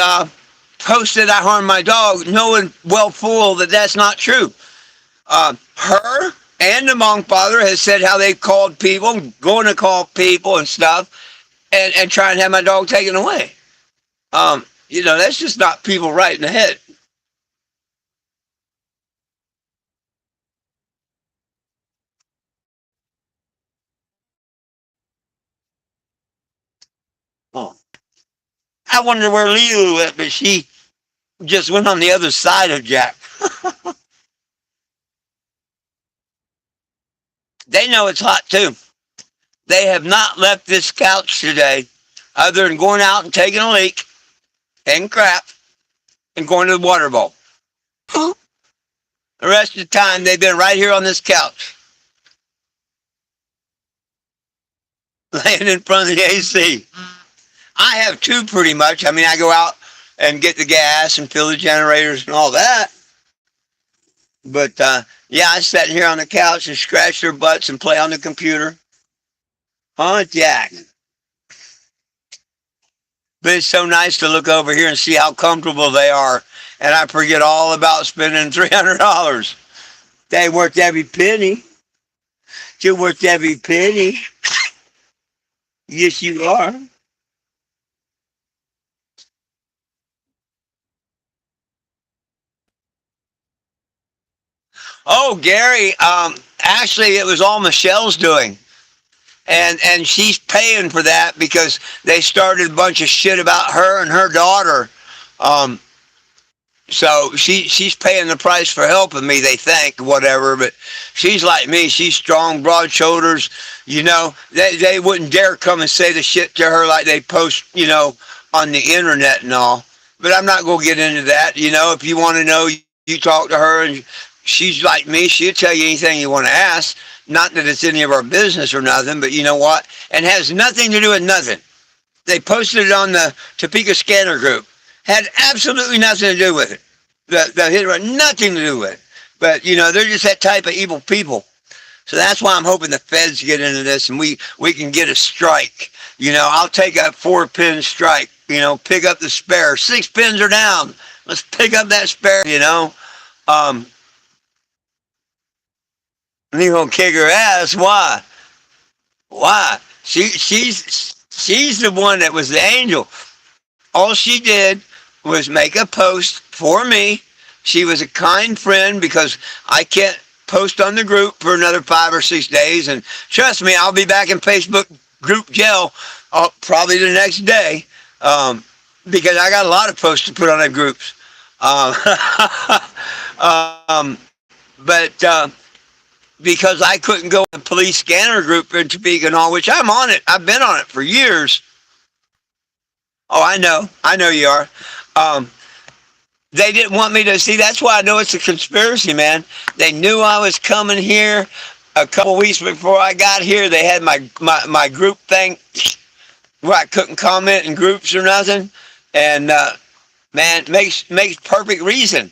post that I harmed my dog, knowing well full that that's not true. Her and the Monk Father has said how they've called people, going to call people and stuff, and try and have my dog taken away. That's just not people right in the head. Oh. I wonder where Lulu went, but she just went on the other side of Jack. They know it's hot too. They have not left this couch today other than going out and taking a leak and crap and going to the water bowl. The rest of the time, they've been right here on this couch, laying in front of the AC. I have 2 pretty much. I mean, I go out and get the gas and fill the generators and all that. But, yeah, I sat here on the couch and scratch their butts and play on the computer. Huh, Jack? But it's so nice to look over here and see how comfortable they are. And I forget all about spending $300. They worth every penny. You're worth every penny. Yes, you are. Oh, Gary, actually, it was all Michelle's doing. And she's paying for that because they started a bunch of shit about her and her daughter. Um, so she's paying the price for helping me. They think whatever, but she's like me. She's strong, broad shoulders. They wouldn't dare come and say the shit to her like they post on the internet and all. But I'm not gonna get into that. If you want to know, you talk to her, and she's like me. She'll tell you anything you want to ask. Not that it's any of our business or nothing, but you know what? And has nothing to do with nothing. They posted it on the Topeka Scanner group. Had absolutely nothing to do with it. The hit had nothing to do with it. But they're just that type of evil people. So that's why I'm hoping the feds get into this and we can get a strike. I'll take a 4-pin strike. Pick up the spare. 6 pins are down. Let's pick up that spare. Um, and you're gonna kick her ass. Why? Why? She's the one that was the angel. All she did was make a post for me. She was a kind friend because I can't post on the group for another 5 or 6 days. And trust me, I'll be back in Facebook group jail probably the next day because I got a lot of posts to put on the groups. Um, um, but because I couldn't go in the police scanner group in Topeka and all, which I'm on it. I've been on it for years. Oh, I know. I know you are. Um, they didn't want me to see. That's why I know it's a conspiracy, man. They knew I was coming here a couple weeks before I got here. They had my group thing where I couldn't comment in groups or nothing. And man, makes perfect reason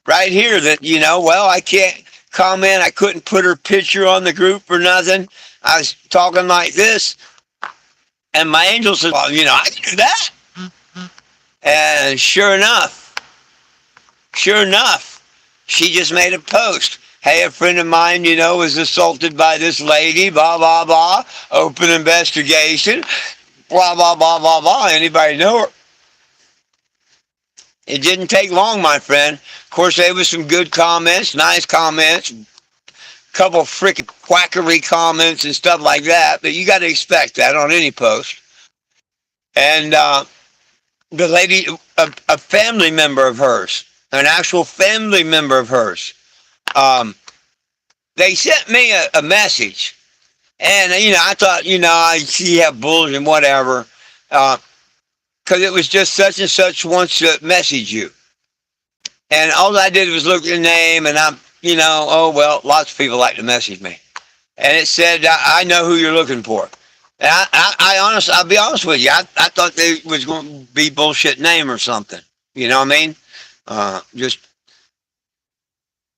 right here that well, I can't comment. I couldn't put her picture on the group or nothing. I was talking like this, and my angel said, "Well, I can do that." And sure enough, she just made a post. Hey, a friend of mine, was assaulted by this lady, blah, blah, blah, open investigation, blah, blah, blah, blah, blah. Anybody know her? It didn't take long, my friend. Of course, there was some good comments, nice comments, couple freaking quackery comments and stuff like that, but you got to expect that on any post. And the lady, a family member of hers, an actual family member of hers, um, they sent me a message. And, I thought, I see you have bulls and whatever, because it was just such and such wants to message you. And all I did was look at the name, and oh, well, lots of people like to message me. And it said, I know who you're looking for. And I'll be honest with you, I thought they was going to be bullshit name or something. You know what I mean? Just,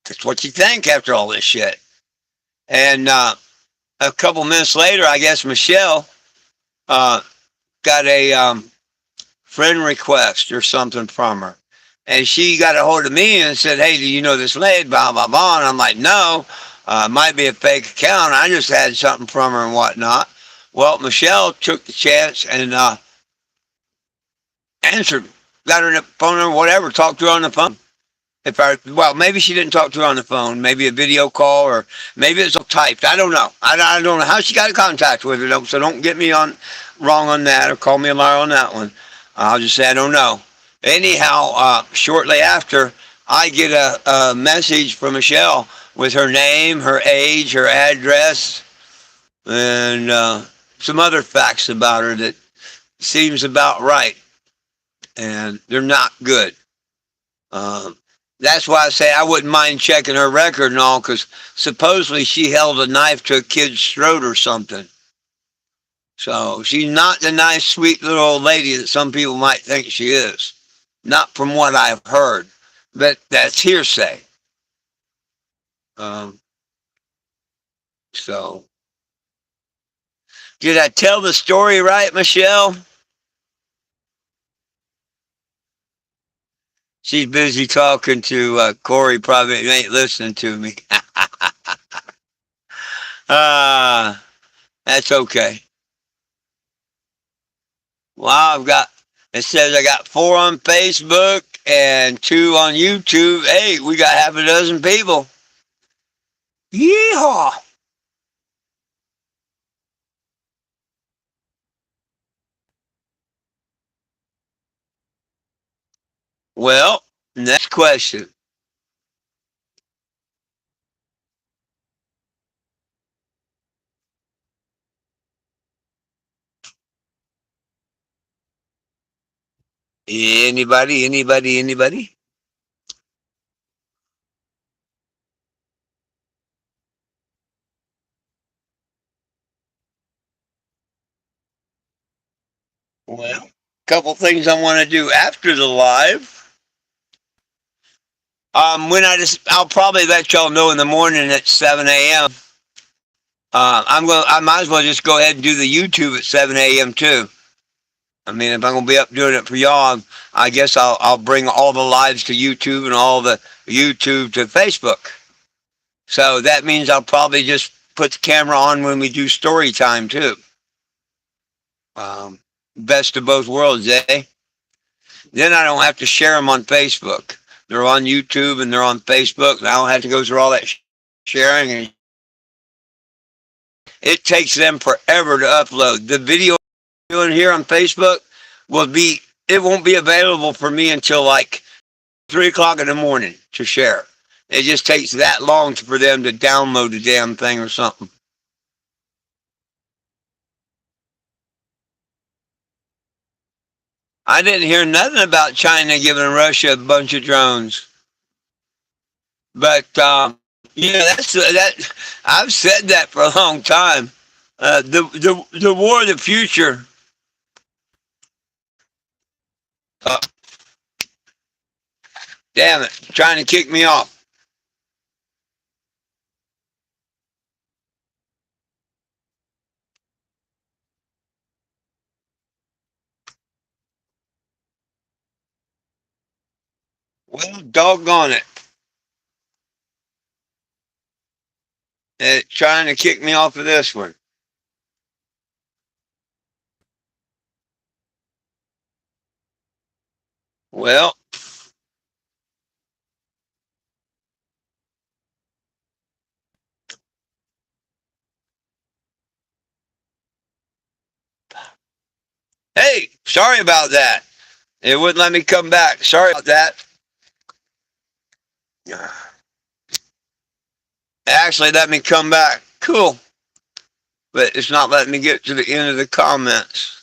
that's what you think after all this shit. And a couple minutes later, I guess Michelle uh, got a friend request or something from her. And she got a hold of me and said, hey, do you know this lady? Blah, blah, blah. And I'm like, no, it might be a fake account. I just had something from her and whatnot. Well, Michelle took the chance and answered, got her phone or whatever, talked to her on the phone. Well, maybe she didn't talk to her on the phone, maybe a video call, or maybe it's all typed. I don't know. I don't know how she got in contact with her, so don't get me on wrong on that or call me a liar on that one. I'll just say I don't know. Anyhow, shortly after, I get a message from Michelle with her name, her age, her address, and some other facts about her that seems about right, and they're not good. Um, that's why I say I wouldn't mind checking her record and all, because supposedly she held a knife to a kid's throat or something. So she's not the nice, sweet little old lady that some people might think she is. Not from what I've heard, but that's hearsay. Um, so, did I tell the story right, Michelle? She's busy talking to Corey, probably ain't listening to me. That's okay. Wow, it says I got 4 on Facebook and 2 on YouTube. Hey, we got half a dozen people. Yeehaw! Well, next question. Anybody, anybody, anybody? Well, couple things I want to do after the live. I'll probably let y'all know in the morning at 7 a.m. I might as well just go ahead and do the YouTube at 7 a.m. too. I mean, if I'm gonna be up doing it for y'all, I guess I'll bring all the lives to YouTube and all the YouTube to Facebook. So that means I'll probably just put the camera on when we do story time too. Best of both worlds, eh? Then I don't have to share them on Facebook. They're on YouTube and they're on Facebook. And I don't have to go through all that sharing. And it takes them forever to upload. The video doing here on Facebook it won't be available for me until like 3 o'clock in the morning to share. It just takes that long for them to download the damn thing or something. I didn't hear nothing about China giving Russia a bunch of drones. But that. I've said that for a long time. The war of the future. Uh, Damn it! Trying to kick me off. Well, doggone it! It's trying to kick me off of this one. Well, hey, sorry about that. It wouldn't let me come back. Sorry about that. It actually let me come back. Cool. But it's not letting me get to the end of the comments.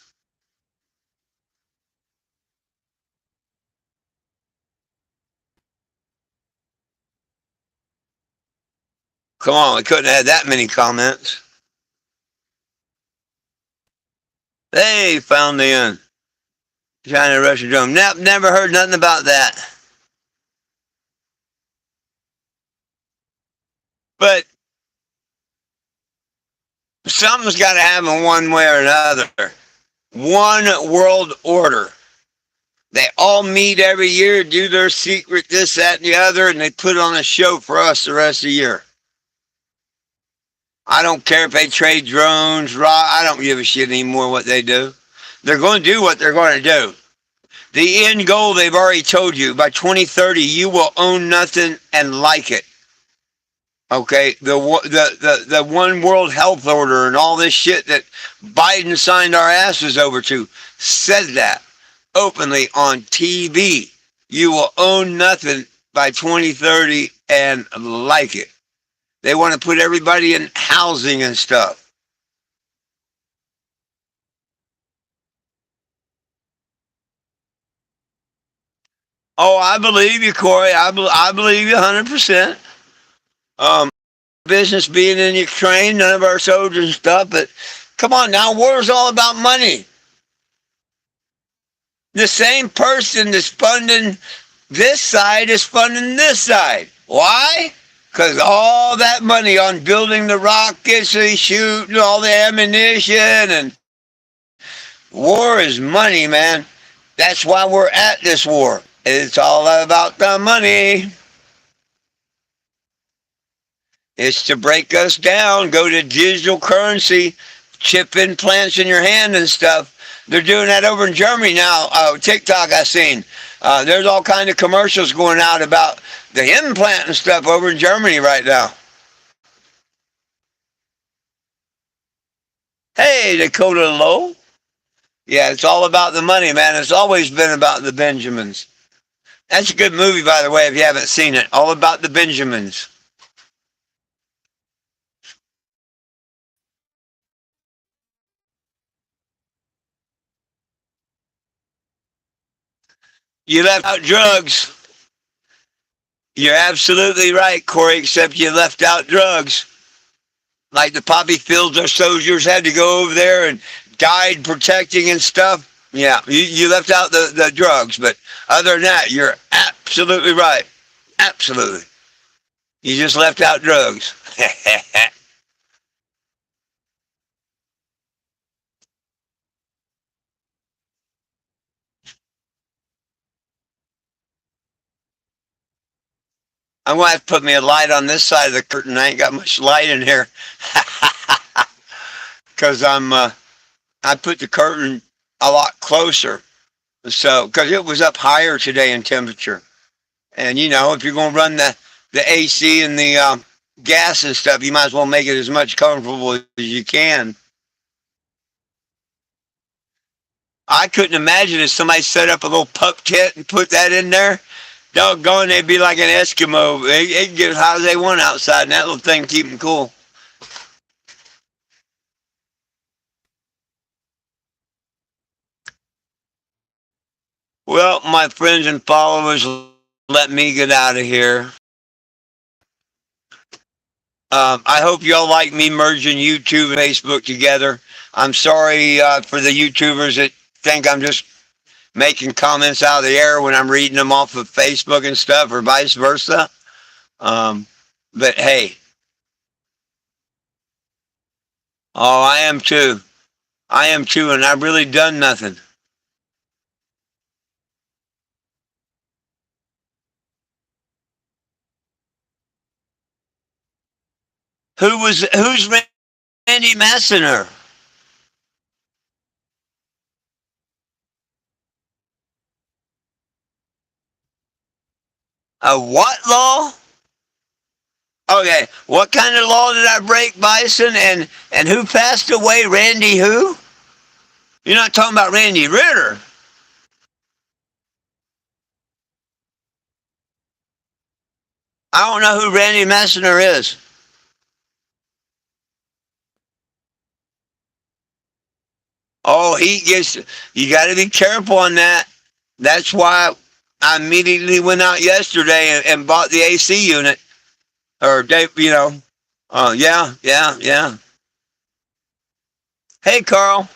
Come on, we couldn't have that many comments. Hey, found the end. China Russia drone. Never heard nothing about that. But something's got to happen one way or another. One world order. They all meet every year, do their secret this, that, and the other, and they put on a show for us the rest of the year. I don't care if they trade drones, I don't give a shit anymore what they do. They're going to do what they're going to do. The end goal, they've already told you, by 2030, you will own nothing and like it. Okay, the one world health order and all this shit that Biden signed our asses over to said that openly on TV. You will own nothing by 2030 and like it. They want to put everybody in housing and stuff. Oh, I believe you, Corey. I believe you 100%. Business being in Ukraine, none of our soldiers and stuff, but come on now, war is all about money. The same person that's funding this side is funding this side. Why? Because all that money on building the rockets, they shooting all the ammunition, and war is money, man. That's why we're at this war. It's all about the money. It's to break us down, go to digital currency, chip implants in your hand and stuff. They're doing that over in Germany now. TikTok I seen. There's all kind of commercials going out about the implant and stuff over in Germany right now. Hey, Dakota Low. Yeah, it's all about the money, man. It's always been about the Benjamins. That's a good movie, by the way, if you haven't seen it. All about the Benjamins. You left out drugs. You're absolutely right, Corey, except you left out drugs. Like the poppy fields, our soldiers had to go over there and died protecting and stuff. Yeah, you left out the drugs, but other than that, you're absolutely right. Absolutely. You just left out drugs. I'm going to have to put me a light on this side of the curtain. I ain't got much light in here. Because I put the curtain a lot closer. So, because it was up higher today in temperature. And, you know, if you're going to run the AC and the gas and stuff, you might as well make it as much comfortable as you can. I couldn't imagine if somebody set up a little pup tent and put that in there. Doggone, they'd be like an Eskimo. They can get as hot as they want outside, and that little thing keep them cool. Well, my friends and followers, let me get out of here. I hope y'all like me merging YouTube and Facebook together. I'm sorry for the YouTubers that think I'm just making comments out of the air when I'm reading them off of Facebook and stuff, or vice versa. But hey, oh, I am too. I am too, and I've really done nothing. Who's Randy Massiner? A what law? Okay, what kind of law did I break, Bison? And who passed away? Randy who? You're not talking about Randy Ritter. I don't know who Randy Massiner is. Oh, he gets. You got to be careful on that. That's why I immediately went out yesterday and bought the AC unit. Or you know. Yeah, yeah, yeah. Hey, Carl.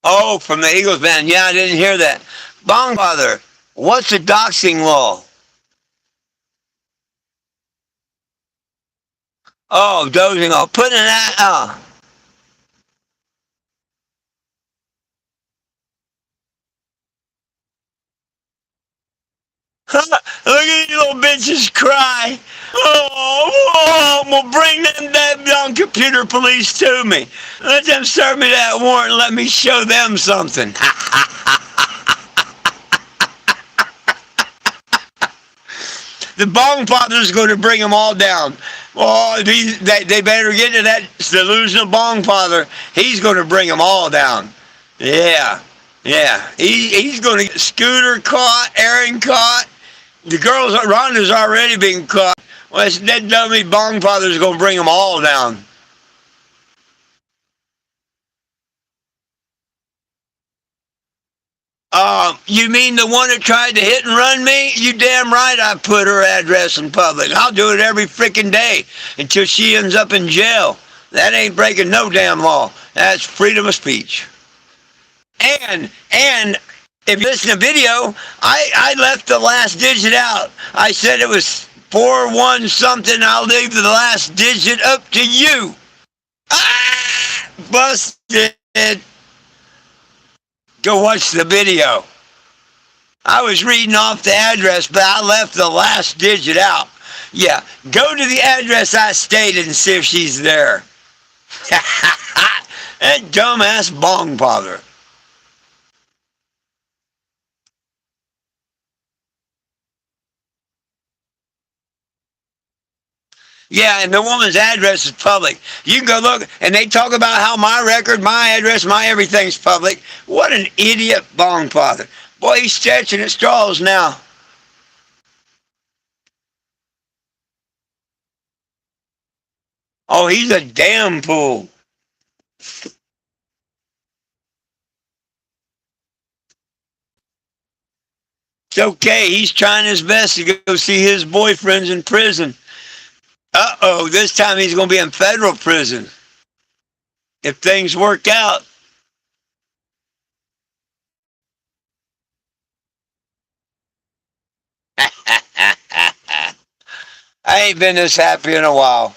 Oh, from the Eagles band. Yeah, I didn't hear that. Bongfather, what's the doxing law? Oh, dozing off. Putting that. Look at these little bitches cry. Oh, I'm gonna bring them that young computer police to me. Let them serve me that warrant and let me show them something. The Bong Father's going to bring them all down. Oh, they better get to that delusional Bong Father. He's going to bring them all down. Yeah, yeah. He's going to get Scooter caught, Aaron caught. The girls, Rhonda's already been caught. Well, it's dead dummy Bong Father's going to bring them all down. You mean the one that tried to hit and run me? You damn right I put her address in public. I'll do it every freaking day until she ends up in jail. That ain't breaking no damn law. That's freedom of speech. And if you listen to video, I left the last digit out. I said it was 4-1 something. I'll leave the last digit up to you. Ah! Busted. Go watch the video. I was reading off the address, but I left the last digit out. Yeah, go to the address I stated and see if she's there. That dumbass bong bother. Yeah, and the woman's address is public. You can go look, and they talk about how my record, my address, my everything's public. What an idiot bong bother. Boy, he's stretching at straws now. Oh, he's a damn fool. It's okay. He's trying his best to go see his boyfriends in prison. Uh-oh, this time he's going to be in federal prison. If things work out. I ain't been this happy in a while.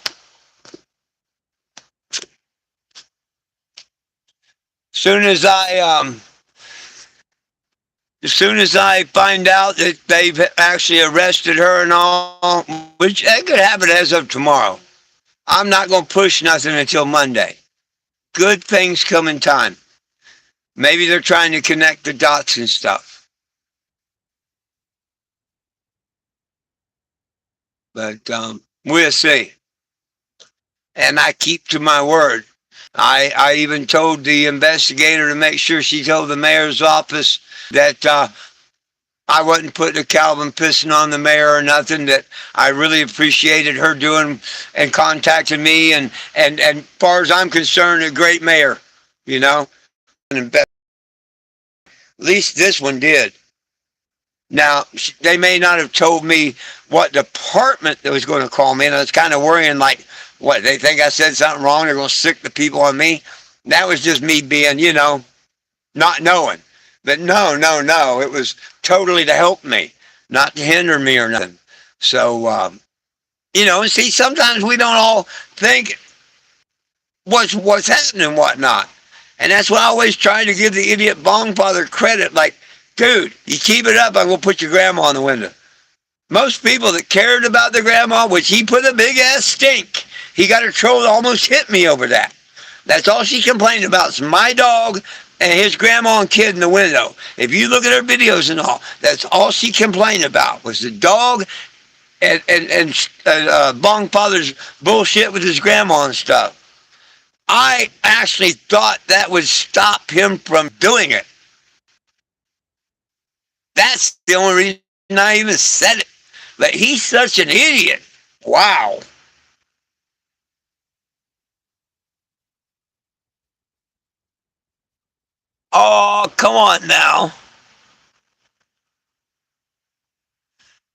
As soon as I find out that they've actually arrested her and all, which that could happen as of tomorrow, I'm not going to push nothing until Monday. Good things come in time. Maybe they're trying to connect the dots and stuff. But we'll see. And I keep to my word. I even told the investigator to make sure she told the mayor's office that I wasn't putting a Calvin pissing on the mayor or nothing, that I really appreciated her doing and contacting me. And as far as I'm concerned, a great mayor, you know. At least this one did. Now, they may not have told me what department that was going to call me, and I was kind of worrying, like, what, they think I said something wrong, they're going to sick the people on me? That was just me being, not knowing. But no, it was totally to help me, not to hinder me or nothing. So, see, sometimes we don't all think what's happening and whatnot. And that's why I always try to give the idiot bong father credit, like, dude, you keep it up, I'm going to put your grandma in the window. Most people that cared about their grandma, which he put a big ass stink, he got a troll that almost hit me over that. That's all she complained about is my dog and his grandma and kid in the window. If you look at her videos and all, that's all she complained about was the dog and Bong Father's bullshit with his grandma and stuff. I actually thought that would stop him from doing it. That's the only reason I even said it. But he's such an idiot. Wow. Oh, come on now.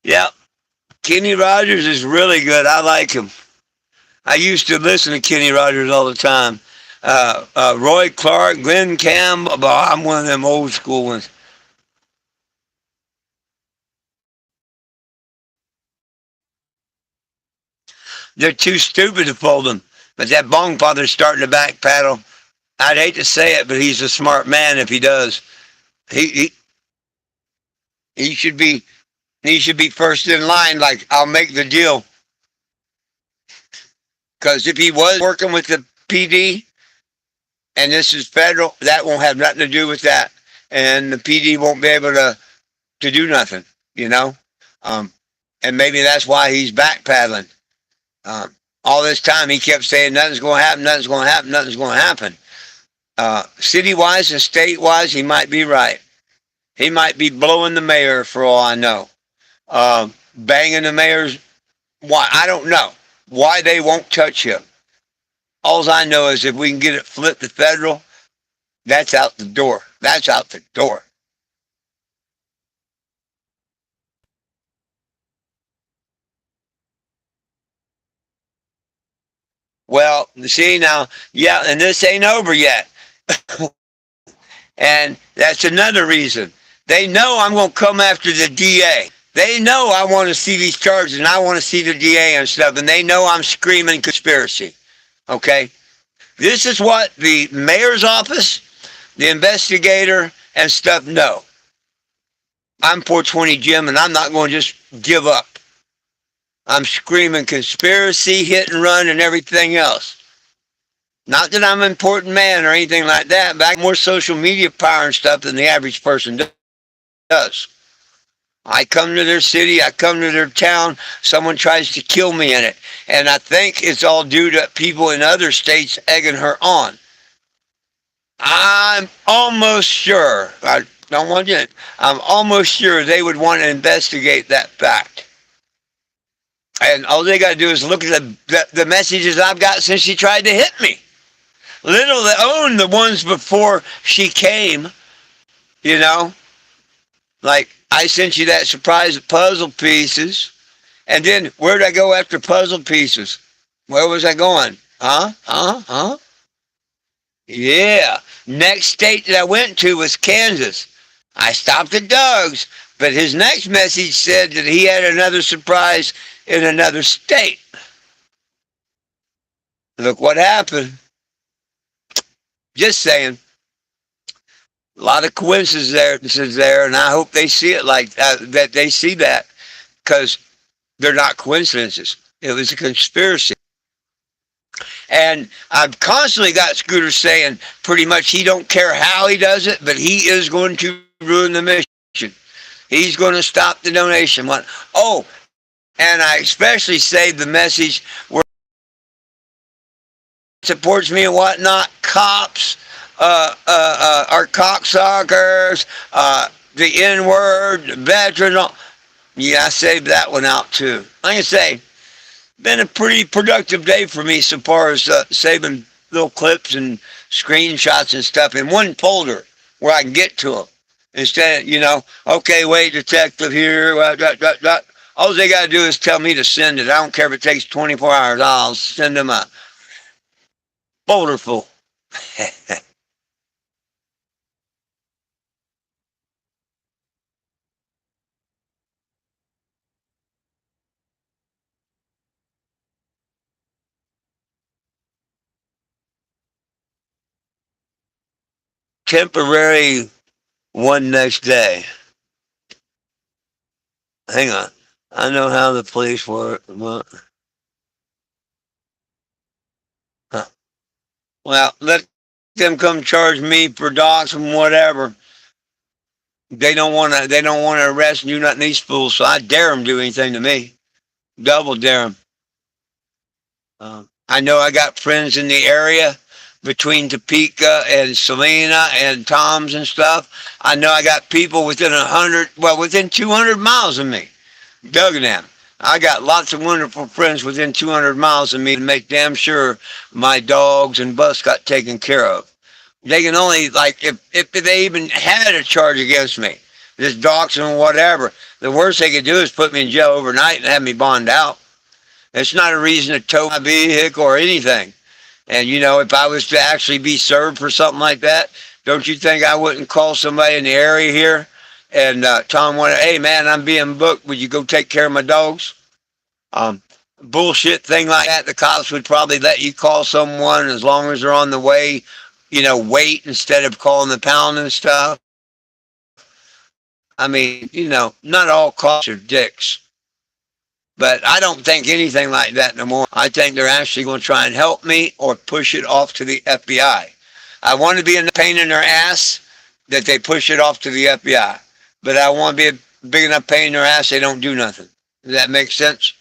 Yep. Kenny Rogers is really good. I like him. I used to listen to Kenny Rogers all the time. Roy Clark, Glenn Campbell. I'm one of them old school ones. They're too stupid to fold them. But that bong father's starting to back paddle. I'd hate to say it, but he's a smart man if he does. He he, he should be first in line. Like, I'll make the deal. Because if he was working with the PD and this is federal, that won't have nothing to do with that, and the PD won't be able to do nothing. You know, um, and maybe that's why he's backpedaling. All this time he kept saying nothing's going to happen, nothing's going to happen, nothing's going to happen. City wise and state wise, he might be right. He might be blowing the mayor for all I know. Banging the mayor's. Why? I don't know why they won't touch him. All I know is if we can get it flipped to federal, that's out the door. That's out the door. Well, see now, yeah, and this ain't over yet. And that's another reason. They know I'm going to come after the DA. They know I want to see these charges and I want to see the DA and stuff. And they know I'm screaming conspiracy. Okay? This is what the mayor's office, the investigator, and stuff. No, I'm 420 Jim, and I'm not going to just give up. I'm screaming conspiracy, hit and run, and everything else. Not that I'm an important man or anything like that, but I have more social media power and stuff than the average person does. I come to their city, I come to their town, someone tries to kill me in it. And I think it's all due to people in other states egging her on. I'm almost sure, I don't want you, I'm almost sure they would want to investigate that fact. And all they got to do is look at the messages I've got since she tried to hit me. Little they own the ones before she came, you know. Like, I sent you that surprise of puzzle pieces. And then, where'd I go after puzzle pieces? Where was I going? Huh? Yeah. Next state that I went to was Kansas. I stopped at Doug's, but his next message said that he had another surprise in another state. Look what happened. Just saying. A lot of coincidences there, and I hope they see it like that they see that, because they're not coincidences. It was a conspiracy. And I've constantly got Scooter saying pretty much he don't care how he does it, but he is going to ruin the mission. He's going to stop the donation. Oh, and I especially saved the message where it supports me and whatnot. Cops are cocksuckers, the N-word, veterans. Yeah, I saved that one out too. Like I say, been a pretty productive day for me so far as saving little clips and screenshots and stuff in one folder where I can get to them. Instead of, okay, wait, detective here, all they got to do is tell me to send it. I don't care if it takes 24 hours. I'll send them a folder full. Temporary one next day. Hang on. I know how the police work. Well, let them come charge me for docs and whatever. They don't want to. They don't want to arrest and do nothing. These fools. So I dare them to do anything to me. Double dare them. I know I got friends in the area between Topeka and Salina and Tom's and stuff. I know I got people within 200 miles of me. Doug and them. I got lots of wonderful friends within 200 miles of me to make damn sure my dogs and bus got taken care of. They can only, like, if they even had a charge against me, this doxing or whatever, the worst they could do is put me in jail overnight and have me bond out. It's not a reason to tow my vehicle or anything. And, if I was to actually be served for something like that, don't you think I wouldn't call somebody in the area here and tell them, hey, man, I'm being booked. Would you go take care of my dogs? Bullshit thing like that, the cops would probably let you call someone as long as they're on the way, wait instead of calling the pound and stuff. I mean, not all cops are dicks. But I don't think anything like that no more. I think they're actually going to try and help me or push it off to the FBI. I want to be in the pain in their ass that they push it off to the FBI. But I want to be a big enough pain in their ass they don't do nothing. Does that make sense?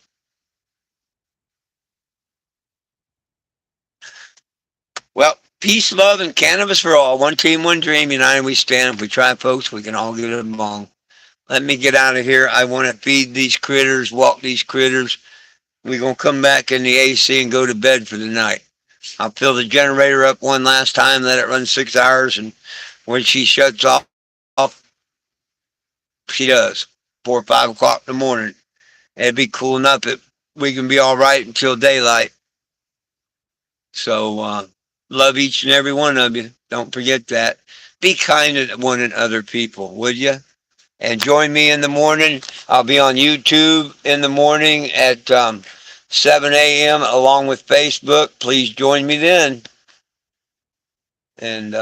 Well, peace, love, and cannabis for all. One team, one dream. United we stand. If we try, folks, we can all get along. Let me get out of here. I want to feed these critters, walk these critters. We're going to come back in the AC and go to bed for the night. I'll fill the generator up one last time, let it run 6 hours, and when she shuts off, she does, 4 or 5 o'clock in the morning. It'd be cool enough that we can be all right until daylight. So, love each and every one of you. Don't forget that. Be kind to one and other people, would you? And join me in the morning. I'll be on YouTube in the morning at 7 a.m. along with Facebook. Please join me then. And